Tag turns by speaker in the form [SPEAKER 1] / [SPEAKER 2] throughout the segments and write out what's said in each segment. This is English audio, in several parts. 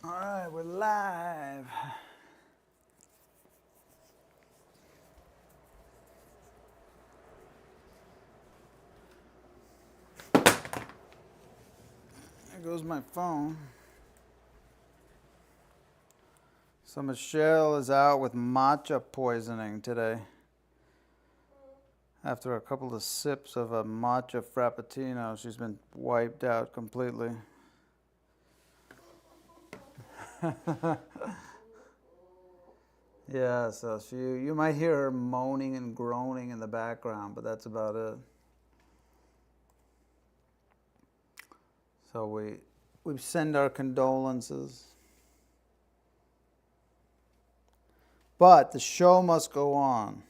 [SPEAKER 1] All right, we're live. There goes my phone. So Michelle is out with matcha poisoning today. After a couple of sips of a matcha frappuccino, she's been wiped out completely. Yeah, so you might hear her moaning and groaning in the background, but that's about it. So we send our condolences. But the show must go on.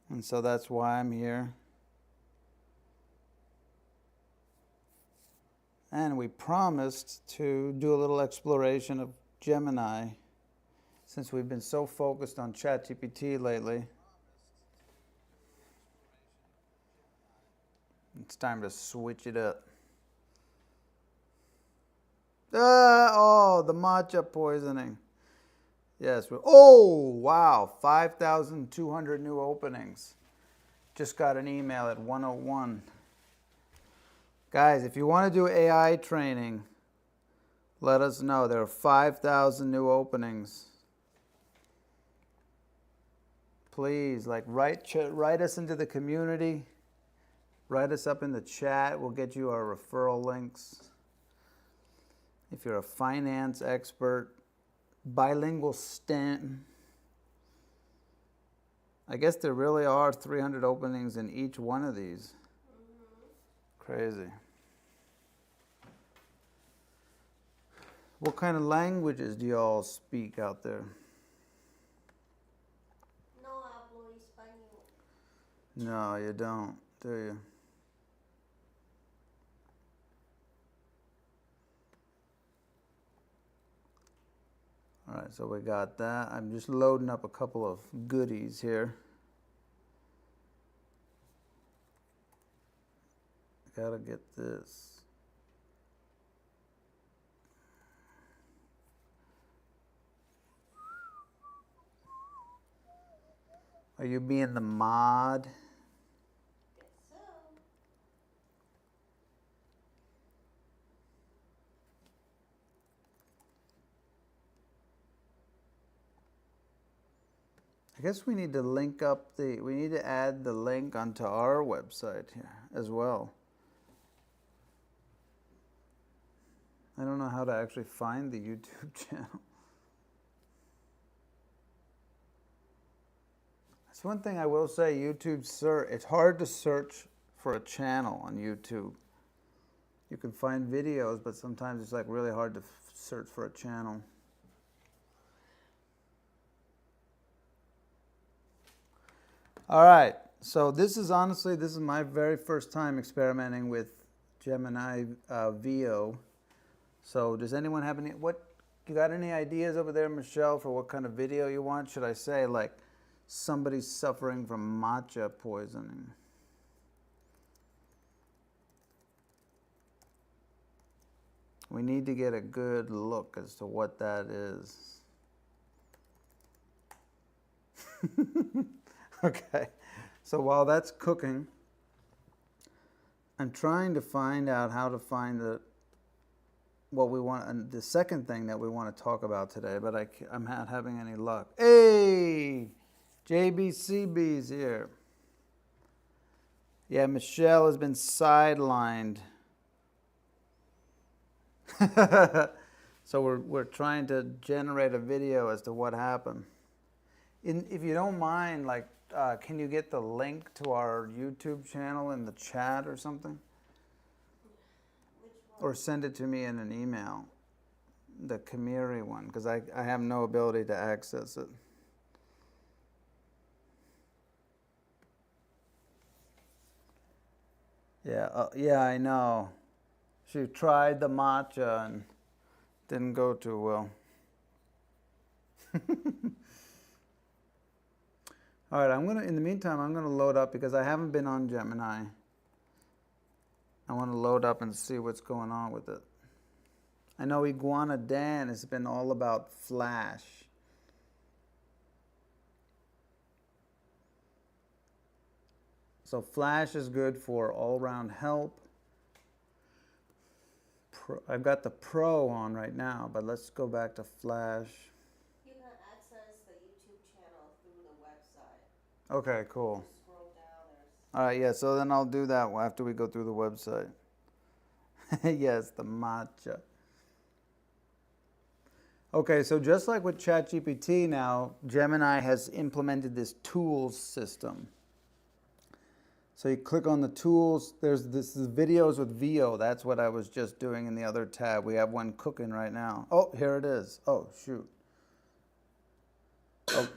[SPEAKER 1] And so that's why I'm here. And we promised to do a little exploration of Gemini since we've been so focused on ChatGPT lately. It's time to switch it up. Oh, the matcha poisoning. Yes. Oh, wow. 5,200 new openings. Just got an email at 1:01. Guys, if you want to do AI training, let us know. There are 5,000 new openings. Please, write us into the community. Write us up in the chat. We'll get you our referral links. If you're a finance expert, bilingual STEM. I guess there really are 300 openings in each one of these. Crazy. What kind of languages do y'all speak out there?
[SPEAKER 2] No hablo español.
[SPEAKER 1] No, you don't, do you? All right, so we got that. I'm just loading up a couple of goodies here. Gotta get this. Are you being the mod?
[SPEAKER 2] Guess so.
[SPEAKER 1] I guess we need to we need to add the link onto our website here as well. I don't know how to actually find the YouTube channel. That's one thing I will say, YouTube search, it's hard to search for a channel on YouTube. You can find videos, but sometimes it's like really hard to search for a channel. All right, so this is my very first time experimenting with Gemini Veo. So does anyone have you got any ideas over there, Michelle, for what kind of video you want? Should I say like somebody suffering from matcha poisoning? We need to get a good look as to what that is. Okay, so while that's cooking, I'm trying to find out how to find what we want, and the second thing that we want to talk about today, but I'm not having any luck. Hey, JBCB's here. Yeah, Michelle has been sidelined. So we're trying to generate a video as to what happened. If you don't mind, can you get the link to our YouTube channel in the chat or something? Or send it to me in an email, the Camiry one, because I have no ability to access it. Yeah, I know. She tried the matcha and didn't go too well. All right, in the meantime, I'm gonna load up because I haven't been on Gemini. I want to load up and see what's going on with it. I know Iguana Dan has been all about Flash. So Flash is good for all-round help. I've got the Pro on right now, but let's go back to Flash.
[SPEAKER 2] You can access the YouTube channel through the website.
[SPEAKER 1] Okay, cool.
[SPEAKER 2] Just scroll down. There's
[SPEAKER 1] All right, yeah, so then I'll do that after we go through the website. Yes, the matcha. Okay, so just like with ChatGPT now, Gemini has implemented this tools system. So you click on the tools, there's this is videos with Veo. That's what I was just doing in the other tab. We have one cooking right now. Oh, here it is. Oh, shoot. Oh.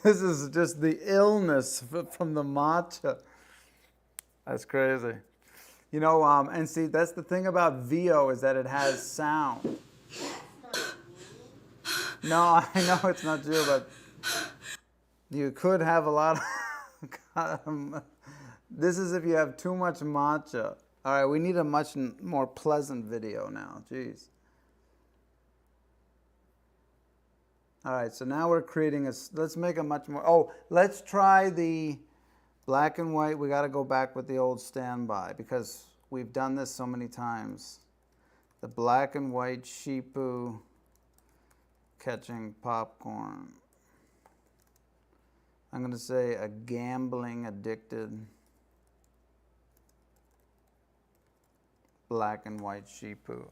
[SPEAKER 1] This is just the illness from the matcha. That's crazy. You know, and see, that's the thing about Veo is that it has sound. No, I know it's not you, but you could have a lot of... This is if you have too much matcha. All right, we need a much more pleasant video now. Jeez. All right, so now we're creating a... Let's make a much more... Oh, let's try the black and white. We got to go back with the old standby because we've done this so many times. The black and white sheepoo catching popcorn. I'm going to say a gambling addicted black and white sheepoo.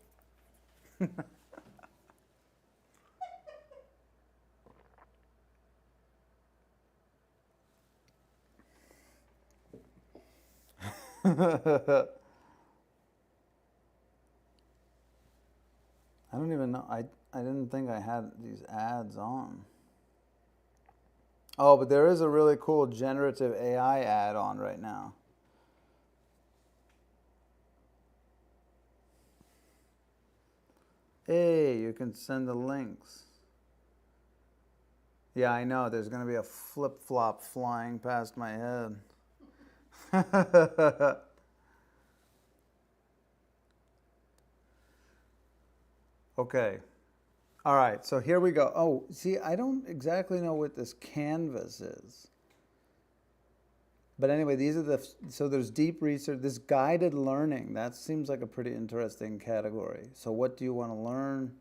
[SPEAKER 1] I don't even know. I didn't think I had these ads on. Oh, but there is a really cool generative AI ad on right now. Hey, you can send the links. Yeah, I know. There's going to be a flip-flop flying past my head. Okay. All right, so here we go. Oh, see, I don't exactly know what this canvas is. But anyway, these are so there's deep research, this guided learning, that seems like a pretty interesting category. So what do you want to learn?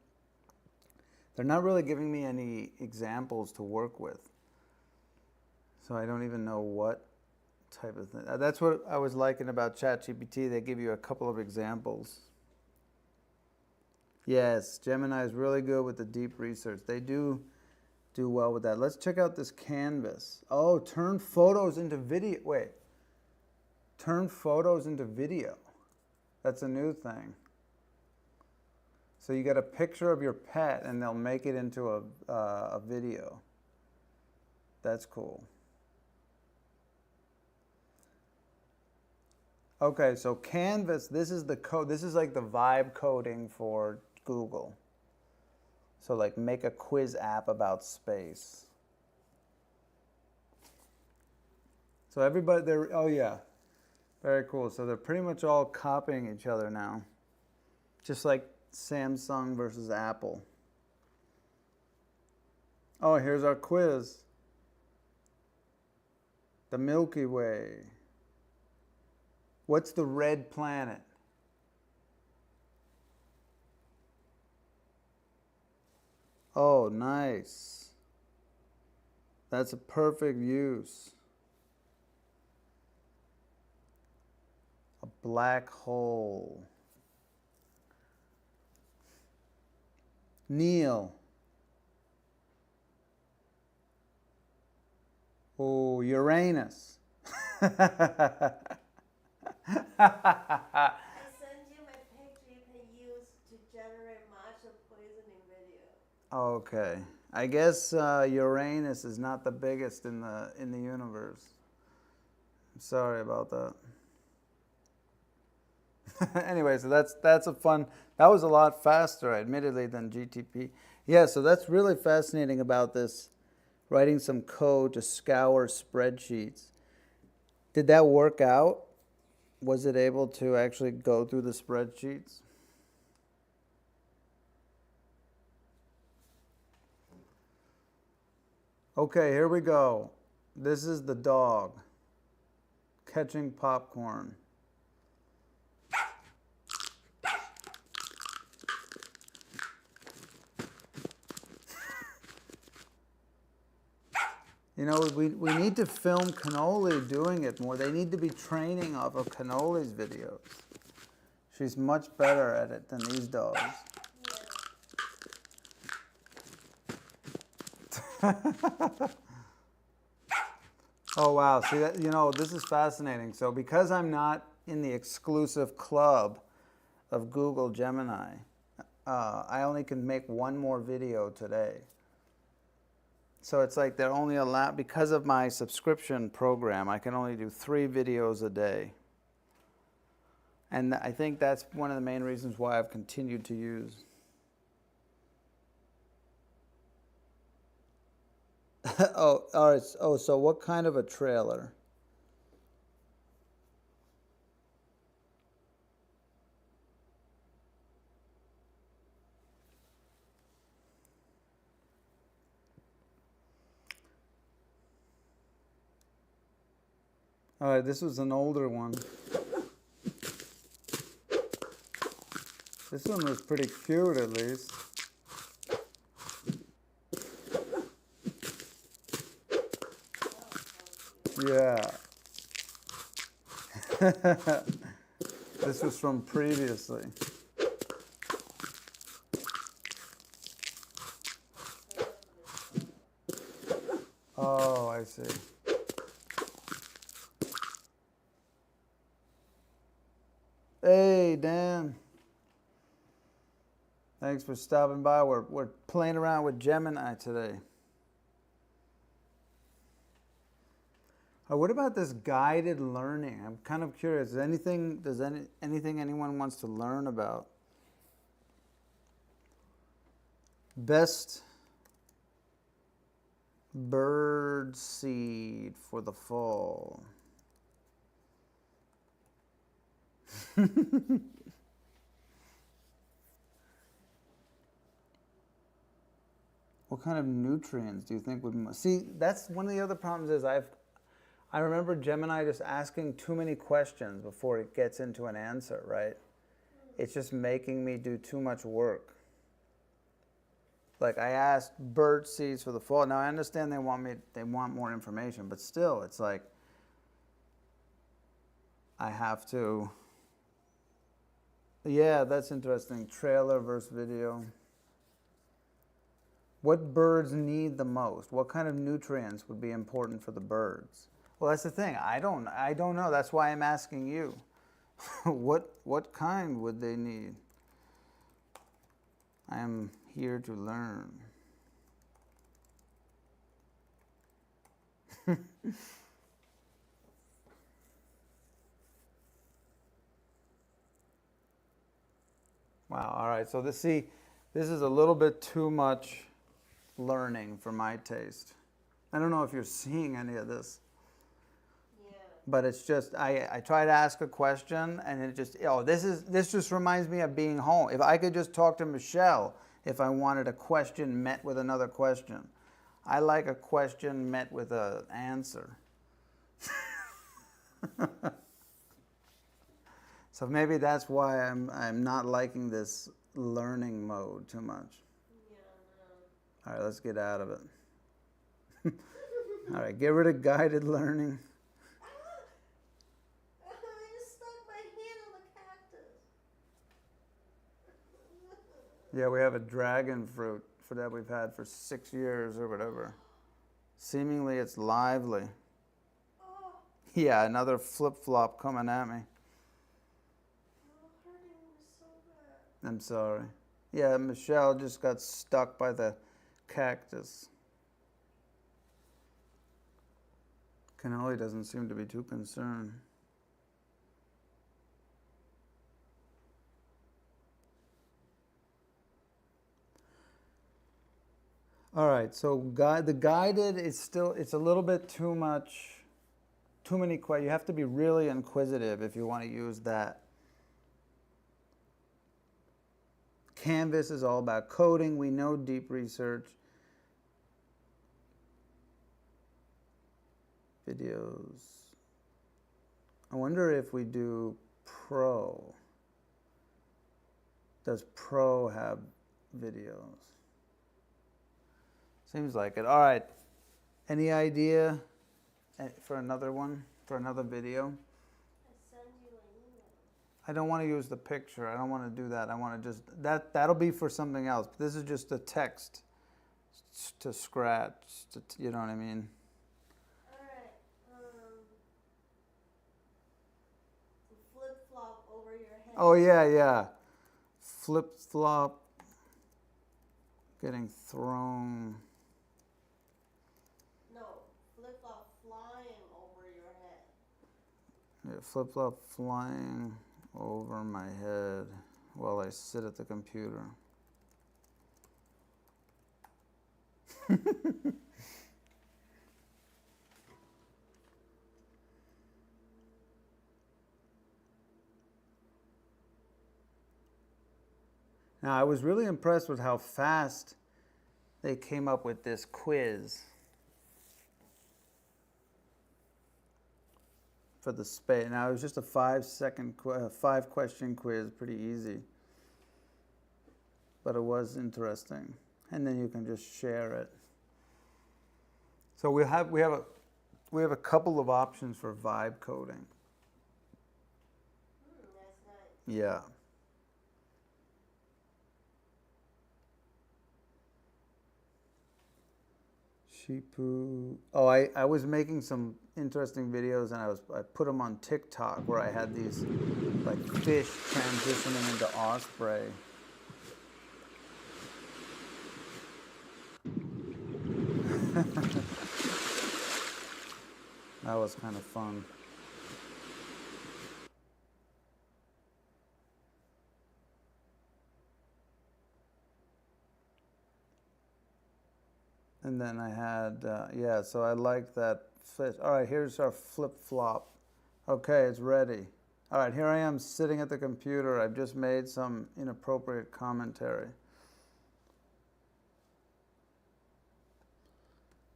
[SPEAKER 1] They're not really giving me any examples to work with. So I don't even know what type of thing. That's what I was liking about ChatGPT. They give you a couple of examples. Yes, Gemini is really good with the deep research. They do well with that. Let's check out this canvas. Oh, turn photos into video. Wait. Turn photos into video. That's a new thing. So you get a picture of your pet and they'll make it into a video. That's cool. Okay, so Canvas, this is the code. This is like the vibe coding for Google. So like make a quiz app about space. So everybody, oh yeah, very cool. So they're pretty much all copying each other now. Just like Samsung versus Apple. Oh, here's our quiz. The Milky Way. What's the red planet? Oh, nice. That's a perfect use. A black hole. Neil. Oh, Uranus.
[SPEAKER 2] I send you my picture you can use to generate matcha poisoning video.
[SPEAKER 1] Okay. I guess Uranus is not the biggest in the universe. I'm sorry about that. Anyway, so that's a fun. That was a lot faster, admittedly, than GTP. Yeah, so that's really fascinating about this. Writing some code to scour spreadsheets. Did that work out? Was it able to actually go through the spreadsheets? Okay, here we go. This is the dog catching popcorn. You know, we need to film Cannoli doing it more. They need to be training off of Cannoli's videos. She's much better at it than these dogs. Oh wow, see that, you know, this is fascinating. So because I'm not in the exclusive club of Google Gemini, I only can make one more video today. So it's like they're only allowed, because of my subscription program, I can only do 3 videos a day. And I think that's one of the main reasons why I've continued to use. Oh, all right. Oh, so what kind of a trailer? All right, this was an older one. This one was pretty cute, at least. Yeah. This was from previously. Oh, I see. Hey, Dan. Thanks for stopping by. We're playing around with Gemini today. What about this guided learning? I'm kind of curious. Anything anyone wants to learn about? Best bird seed for the fall. What kind of nutrients do you think would... See, that's one of the other problems is I remember Gemini just asking too many questions before it gets into an answer, right? It's just making me do too much work. Like I asked bird seeds for the fall. Now I understand they want more information, but still it's like I have to... Yeah, that's interesting. Trailer versus video. What birds need the most? What kind of nutrients would be important for the birds? Well, that's the thing. I don't know. That's why I'm asking you. What kind would they need? I am here to learn. Wow. All right. So this is a little bit too much learning for my taste. I don't know if you're seeing any of this. But it's just, I try to ask a question and it just, this just reminds me of being home. If I could just talk to Michelle if I wanted a question met with another question. I like a question met with an answer. So maybe that's why I'm not liking this learning mode too much. All right, let's get out of it. All right, get rid of guided learning. Yeah, we have a dragon fruit that we've had for 6 years or whatever. Seemingly it's lively. Oh. Yeah, another flip-flop coming at me. Hurting me so bad. I'm sorry. Yeah, Michelle just got stuck by the cactus. Cannoli doesn't seem to be too concerned. All right, so the guided is still, it's a little bit too much too many questions. You have to be really inquisitive if you want to use that. Canvas is all about coding. We know deep research. Videos. I wonder if we do Pro. Does Pro have videos? Seems like it. All right. Any idea for another one, for another video?
[SPEAKER 2] I send you an email.
[SPEAKER 1] I don't want to use the picture. I don't want to do that. I want to just, that'll be for something else. But this is just a text to scratch, you know what I mean?
[SPEAKER 2] All right. Flip flop over your head.
[SPEAKER 1] Oh, yeah, yeah. Flip flop, getting thrown.
[SPEAKER 2] No, flip flop flying over your head.
[SPEAKER 1] Yeah, flip flop flying over my head while I sit at the computer. Now, I was really impressed with how fast they came up with this quiz for the space. Now, it was just a 5-question quiz, pretty easy. But it was interesting. And then you can just share it. So we have a couple of options for vibe coding.
[SPEAKER 2] That's nice.
[SPEAKER 1] Yeah. Sheepoo. Oh, I was making some interesting videos, and I put them on TikTok where I had these like fish transitioning into osprey. That was kind of fun. And then I had, yeah, so I liked that fish. All right, here's our flip-flop. Okay, it's ready. All right, here I am sitting at the computer. I've just made some inappropriate commentary.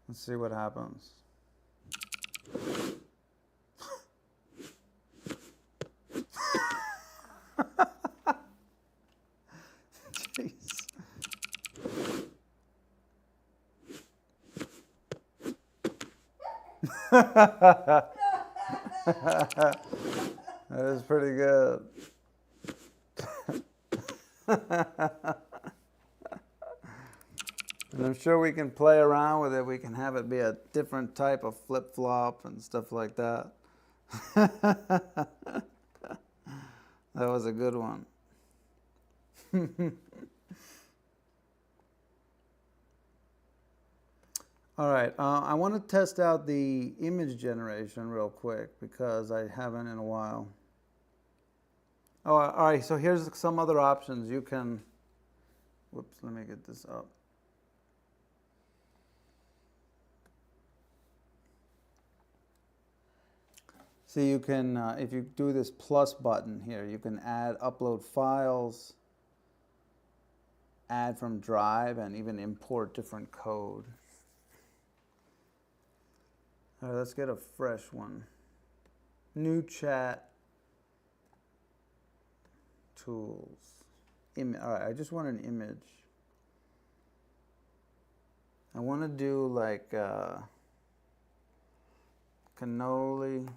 [SPEAKER 1] Let's see what happens. Jeez. That is pretty good. And I'm sure we can play around with it. We can have it be a different type of flip-flop and stuff like that. That was a good one. All right, I want to test out the image generation real quick because I haven't in a while. Oh, all right, so here's some other options. You can, whoops, let me get this up. So you can, if you do this plus button here, you can add, upload files, add from Drive, and even import different code. All right, let's get a fresh one. New chat tools. All right, I just want an image. I want to do like cannoli,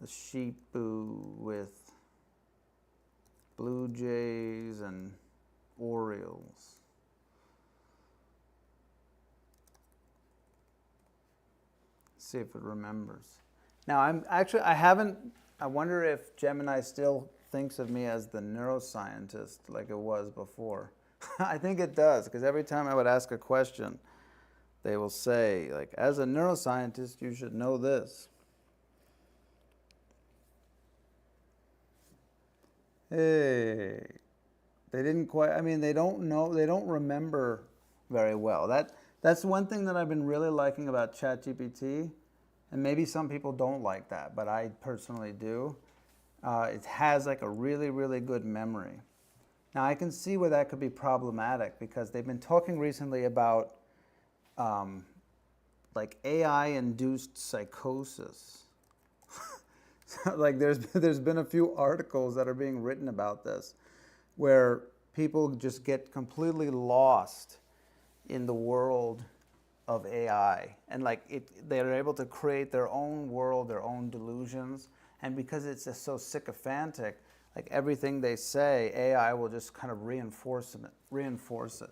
[SPEAKER 1] the sheep boo with Blue Jays and Orioles. See if it remembers. Now I wonder if Gemini still thinks of me as the neuroscientist like it was before. I think it does, because every time I would ask a question, they will say, like, as a neuroscientist, you should know this. Hey, they didn't quite, I mean, they don't know, they don't remember very well. That's one thing that I've been really liking about ChatGPT And maybe some people don't like that, but I personally do. It has like a really, really good memory. Now I can see where that could be problematic because they've been talking recently about like AI-induced psychosis. Like there's been a few articles that are being written about this, where people just get completely lost in the world of AI, and they're able to create their own world, their own delusions, and because it's just so sycophantic, like everything they say, AI will just kind of reinforce it.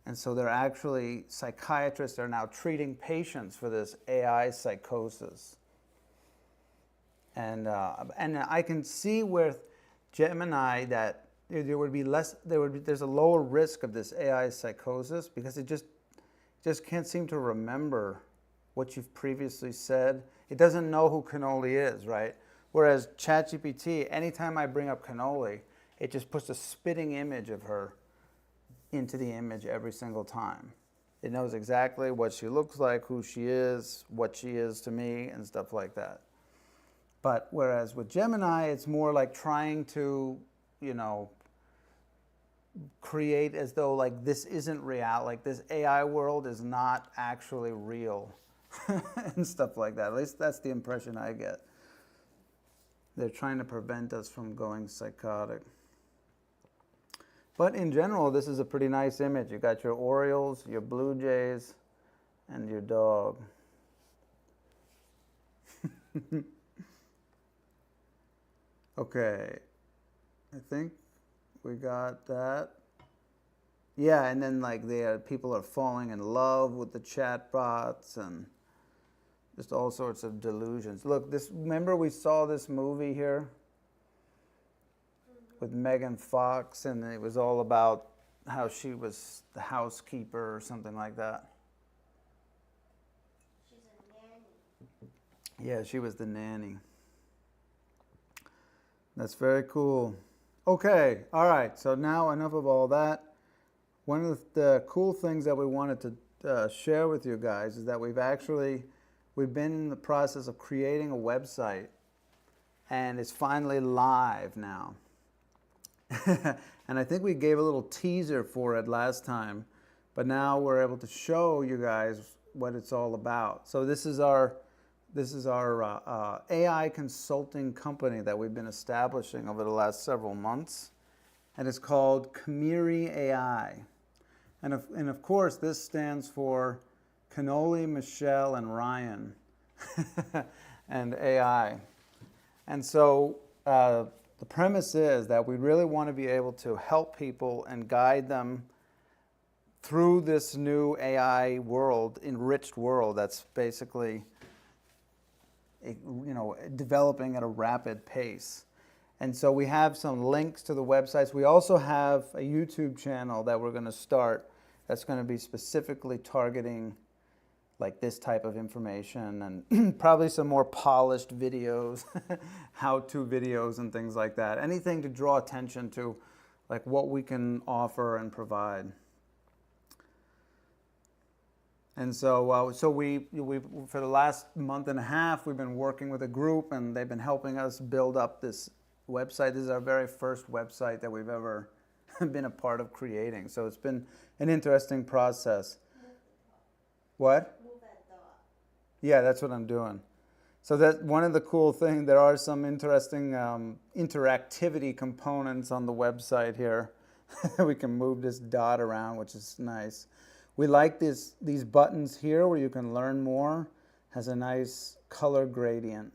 [SPEAKER 1] And so they're actually, psychiatrists are now treating patients for this AI psychosis. And I can see with Gemini that there's a lower risk of this AI psychosis because it just can't seem to remember what you've previously said. It doesn't know who Cannoli is, right? Whereas ChatGPT, anytime I bring up Cannoli, it just puts a spitting image of her into the image every single time. It knows exactly what she looks like, who she is, what she is to me, and stuff like that. But whereas with Gemini, it's more like trying to, create as though like this isn't real, like this AI world is not actually real and stuff like that. At least that's the impression I get. They're trying to prevent us from going psychotic. But in general, this is a pretty nice image. You got your Orioles, your Blue Jays, and your dog. Okay, I think we got that. Yeah, and then like people are falling in love with the chatbots and just all sorts of delusions. Look, remember we saw this movie here with Megan Fox, and it was all about how she was the housekeeper or something like that.
[SPEAKER 2] She's a nanny.
[SPEAKER 1] Yeah, she was the nanny. That's very cool. Okay, all right, so now enough of all that. One of the cool things that we wanted to share with you guys is that we've been in the process of creating a website, and it's finally live now. And I think we gave a little teaser for it last time, but now we're able to show you guys what it's all about. So this is our AI consulting company that we've been establishing over the last several months, and it's called Camiry AI. And of course, this stands for Cannoli, Michelle, and Ryan, and AI. And so the premise is that we really want to be able to help people and guide them through this new AI world, enriched world that's basically developing at a rapid pace. And so we have some links to the websites. We also have a YouTube channel that we're going to start that's going to be specifically targeting like this type of information, and probably some more polished videos, how-to videos and things like that. Anything to draw attention to like what we can offer and provide. And so, we for the last month and a half, we've been working with a group, and they've been helping us build up this website. This is our very first website that we've ever been a part of creating. So it's been an interesting process. What?
[SPEAKER 2] Move that dog.
[SPEAKER 1] Yeah, that's what I'm doing. So that one of the cool things, there are some interesting interactivity components on the website here. We can move this dot around, which is nice. We like these buttons here where you can learn more. Has a nice color gradient.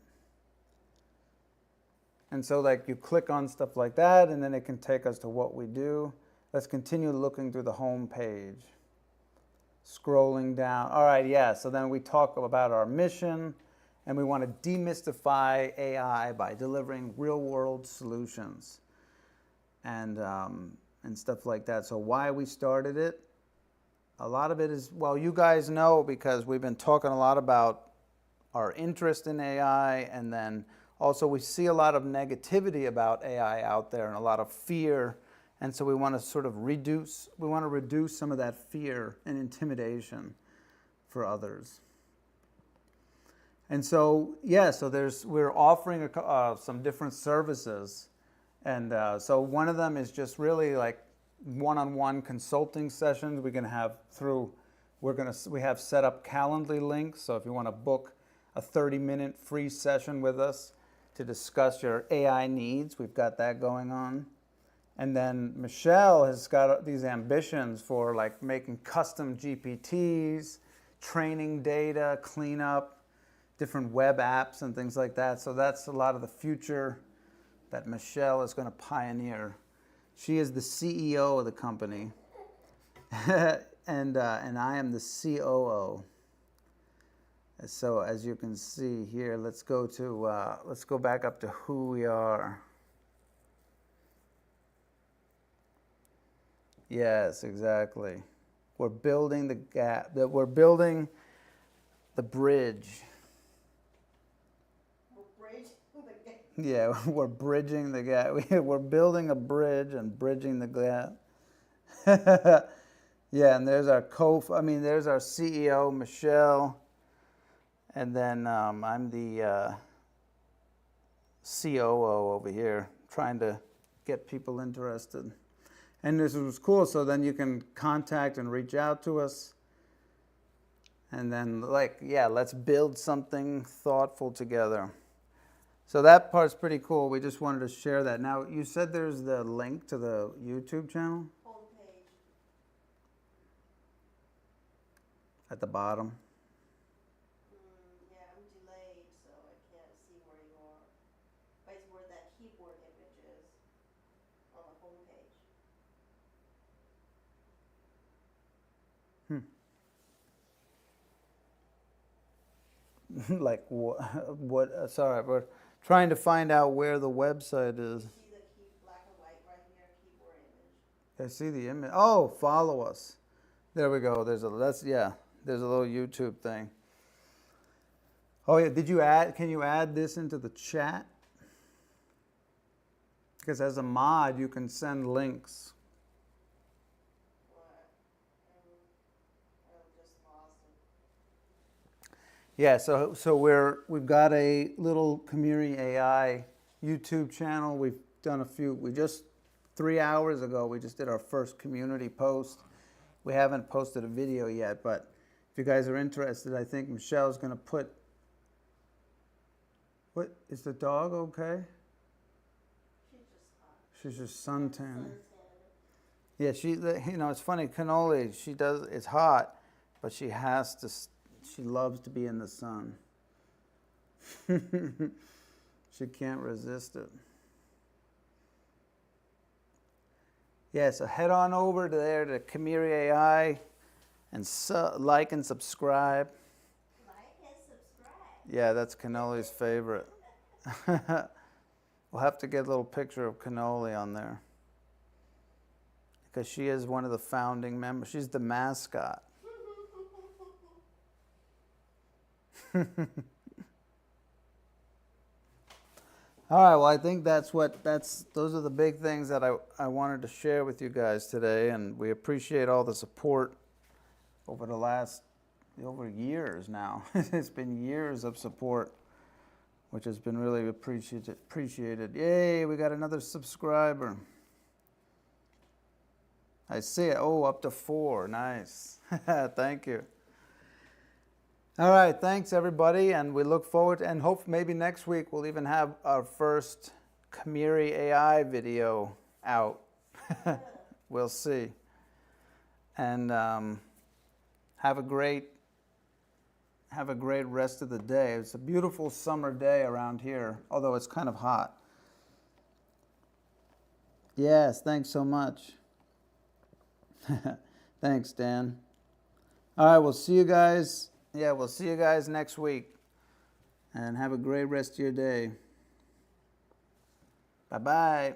[SPEAKER 1] And so like you click on stuff like that, and then it can take us to what we do. Let's continue looking through the home page. Scrolling down. All right, yeah, so then we talk about our mission, and we want to demystify AI by delivering real-world solutions and stuff like that. So why we started it, a lot of it is, well, you guys know because we've been talking a lot about our interest in AI, and then also we see a lot of negativity about AI out there and a lot of fear, and so we want to sort of reduce some of that fear and intimidation for others. And so, yeah, so we're offering some different services. And so one of them is just really like one-on-one consulting sessions we can have we have set up Calendly links. So if you want to book a 30-minute free session with us to discuss your AI needs, we've got that going on. And then Michelle has got these ambitions for like making custom GPTs, training data, cleanup, different web apps and things like that. So that's a lot of the future that Michelle is going to pioneer. She is the CEO of the company, and I am the COO. So as you can see here, let's go back up to who we are. Yes, exactly. We're building the gap. We're building the bridge. Yeah, we're bridging the gap. We're building a bridge and bridging the gap. Yeah, and there's our there's our CEO, Michelle. And then I'm the COO over here, trying to get people interested. And this was cool, so then you can contact and reach out to us. And then, let's build something thoughtful together. So that part's pretty cool. We just wanted to share that. Now, you said there's the link to the YouTube channel?
[SPEAKER 2] Homepage.
[SPEAKER 1] At the bottom?
[SPEAKER 2] Yeah, I'm delayed, so I can't see where you are. But it's where that keyboard image is on the homepage.
[SPEAKER 1] Like what? Sorry, we're trying to find out where the website is.
[SPEAKER 2] See the black and white right here, keyboard image.
[SPEAKER 1] I see the image. Oh, follow us. There we go. There's a little YouTube thing. Oh yeah, can you add this into the chat? Because as a mod, you can send links. Yeah, so we've got a little Camiry AI YouTube channel. We've done 3 hours ago, we just did our first community post. We haven't posted a video yet, but if you guys are interested, I think Michelle's going to put... What, is the dog okay? She's just suntanning. Yeah, it's funny, Cannoli, it's hot, but she loves to be in the sun. She can't resist it. Yeah, so head on over there to Camiry AI and like and subscribe.
[SPEAKER 2] Like and subscribe.
[SPEAKER 1] Yeah, that's Cannoli's favorite. We'll have to get a little picture of Cannoli on there, because she is one of the founding members. She's the mascot. All right, well, I think those are the big things that I wanted to share with you guys today, and we appreciate all the support over years now. It's been years of support, which has been really appreciated. Yay, we got another subscriber. I see it. Oh, up to 4. Nice. Thank you. All right, thanks everybody, and we look forward and hope maybe next week we'll even have our first Camiry AI video out. We'll see. And have a great rest of the day. It's a beautiful summer day around here, although it's kind of hot. Yes, thanks so much. Thanks, Dan. All right, we'll see you guys. Yeah, we'll see you guys next week. And have a great rest of your day. Bye-bye.